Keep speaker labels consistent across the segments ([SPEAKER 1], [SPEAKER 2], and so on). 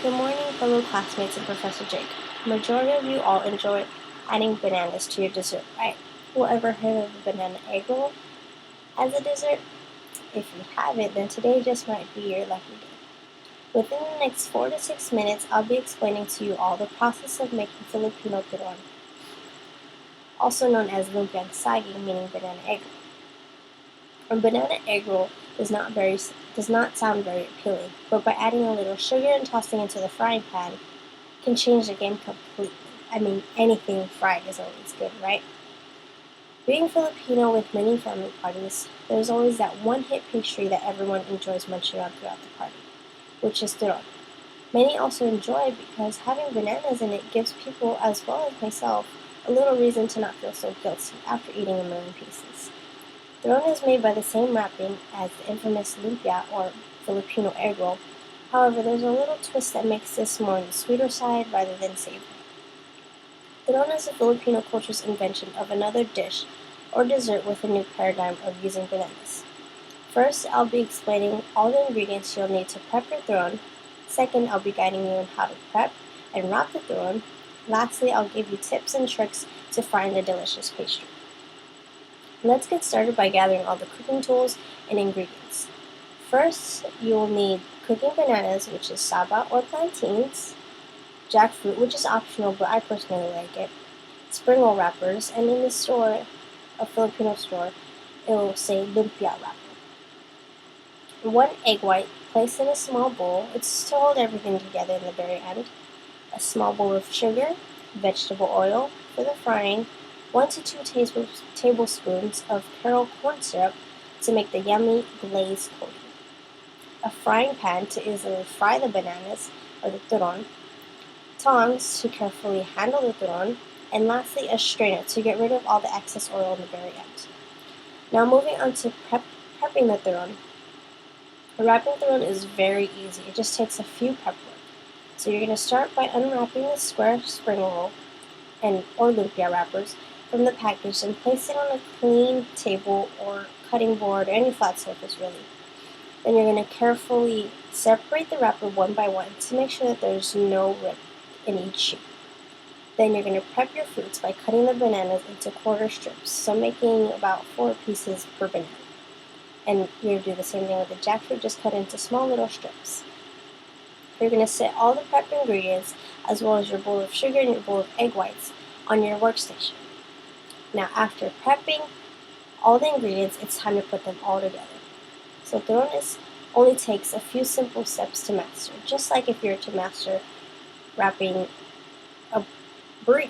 [SPEAKER 1] Good morning, fellow classmates and Professor Jake. Majority of you all enjoy adding bananas to your dessert, right? Who ever heard of a banana egg roll as a dessert? If you haven't, then today just might be your lucky day. Within the next 4 to 6 minutes, I'll be explaining to you all the process of making Filipino Turon, also known as lumpiang saging, meaning banana egg roll. A banana egg roll does not sound very appealing, but by adding a little sugar and tossing into the frying pan can change the game completely. I mean, anything fried is always good, right? Being Filipino with many family parties, there's always that one hit pastry that everyone enjoys munching on throughout the party, which is turon. Many also enjoy it because having bananas in it gives people, as well as myself, a little reason to not feel so guilty after eating a million pieces. Turon is made by the same wrapping as the infamous lumpia or Filipino egg roll. However, there's a little twist that makes this more on the sweeter side rather than savory. Turon is the Filipino culture's invention of another dish or dessert with a new paradigm of using bananas. First, I'll be explaining all the ingredients you'll need to prep your turon. Second, I'll be guiding you on how to prep and wrap the turon. Lastly, I'll give you tips and tricks to frying the delicious pastry. Let's get started by gathering all the cooking tools and ingredients. First, you'll need cooking bananas, which is saba or plantains, jackfruit, which is optional but I personally like it, spring roll wrappers, and in the store, a Filipino store, it will say lumpia wrapper. 1 egg white placed in a small bowl. It's to hold everything together in the very end. A small bowl of sugar, vegetable oil for the frying, 1 to 2 tablespoons of Karo corn syrup to make the yummy glaze coating. A frying pan to easily fry the bananas or the turon, tongs to carefully handle the turon, and lastly a strainer to get rid of all the excess oil in the very end. Now moving on to prepping the turon. Wrapping turon is very easy. It just takes a few prep work. So you're going to start by unwrapping the square spring roll or lumpia wrappers from the package and place it on a clean table or cutting board or any flat surface really. Then you're going to carefully separate the wrapper one by one to make sure that there's no rip in each sheet. Then you're going to prep your fruits by cutting the bananas into quarter strips, so making about 4 pieces per banana. And you're going to do the same thing with the jackfruit, just cut into small little strips. You're going to set all the prep ingredients, as well as your bowl of sugar and your bowl of egg whites, on your workstation. Now, after prepping all the ingredients, it's time to put them all together. So turon only takes a few simple steps to master, just like if you were to master wrapping a burrito.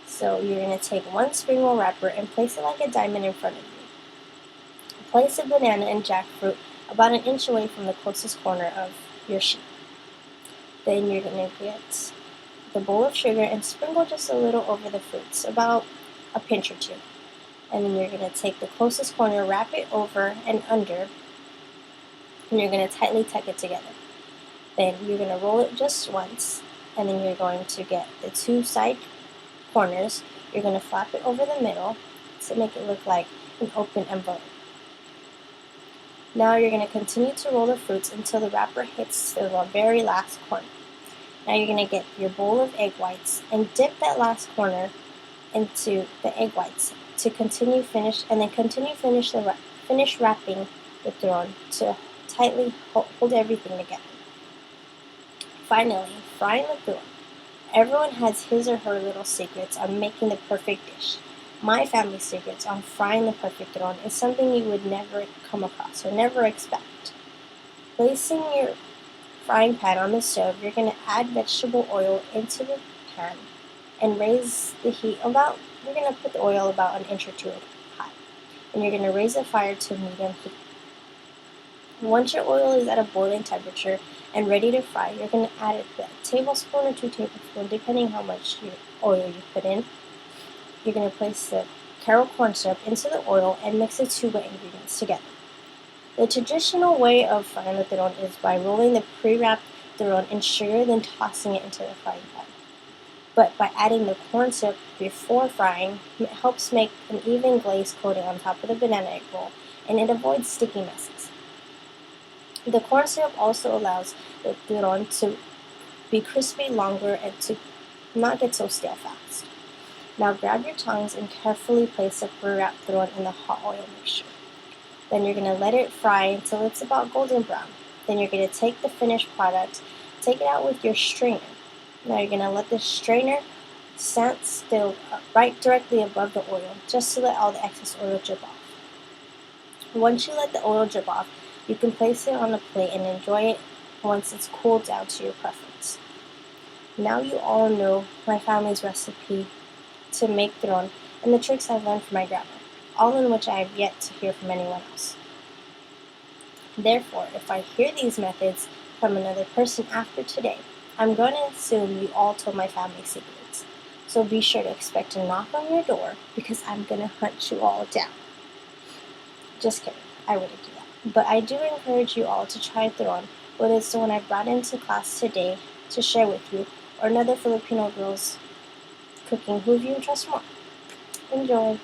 [SPEAKER 1] So you're going to take 1 spring roll wrapper and place it like a diamond in front of you. Place a banana and jackfruit about 1 inch away from the closest corner of your sheet. Then you're going to get the bowl of sugar and sprinkle just a little over the fruits, about a pinch or 2. And then you're going to take the closest corner, wrap it over and under, and you're going to tightly tuck it together. Then you're going to roll it just once, and then you're going to get the 2 side corners. You're going to flap it over the middle to make it look like an open envelope. Now you're going to continue to roll the fruits until the wrapper hits the very last corner. Now you're going to get your bowl of egg whites and dip that last corner into the egg whites to finish wrapping the turon to tightly hold everything together. Finally, frying the turon. Everyone has his or her little secrets on making the perfect dish. My family's secrets on frying the perfect turon is something you would never come across or never expect. Placing your frying pan on the stove, you're going to add vegetable oil into the pan and raise the heat you're going to put the oil about 1 inch or 2 high. And you're going to raise the fire to medium heat. Once your oil is at a boiling temperature and ready to fry, you're going to add a tablespoon or 2 tablespoons, depending how much oil you put in. You're going to place the Karo corn syrup into the oil and mix the 2 wet ingredients together. The traditional way of frying the turon is by rolling the pre-wrapped turon in sugar, then tossing it into the frying pan. But by adding the corn syrup before frying, it helps make an even glaze coating on top of the banana egg roll, and it avoids sticky messes. The corn syrup also allows the turon to be crispy longer and to not get so stale fast. Now grab your tongs and carefully place the pre-wrapped turon in the hot oil mixture. Then you're going to let it fry until it's about golden brown. Then you're going to take the finished product, take it out with your strainer. Now you're going to let the strainer stand still right directly above the oil, just to let all the excess oil drip off. Once you let the oil drip off, you can place it on a plate and enjoy it once it's cooled down to your preference. Now you all know my family's recipe to make turon and the tricks I've learned from my grandma, all in which I have yet to hear from anyone else. Therefore, if I hear these methods from another person after today, I'm going to assume you all told my family secrets. So be sure to expect a knock on your door because I'm going to hunt you all down. Just kidding, I wouldn't do that. But I do encourage you all to try turon, whether it's the one I brought into class today to share with you, or another Filipino girl's cooking who you trust more. Enjoy!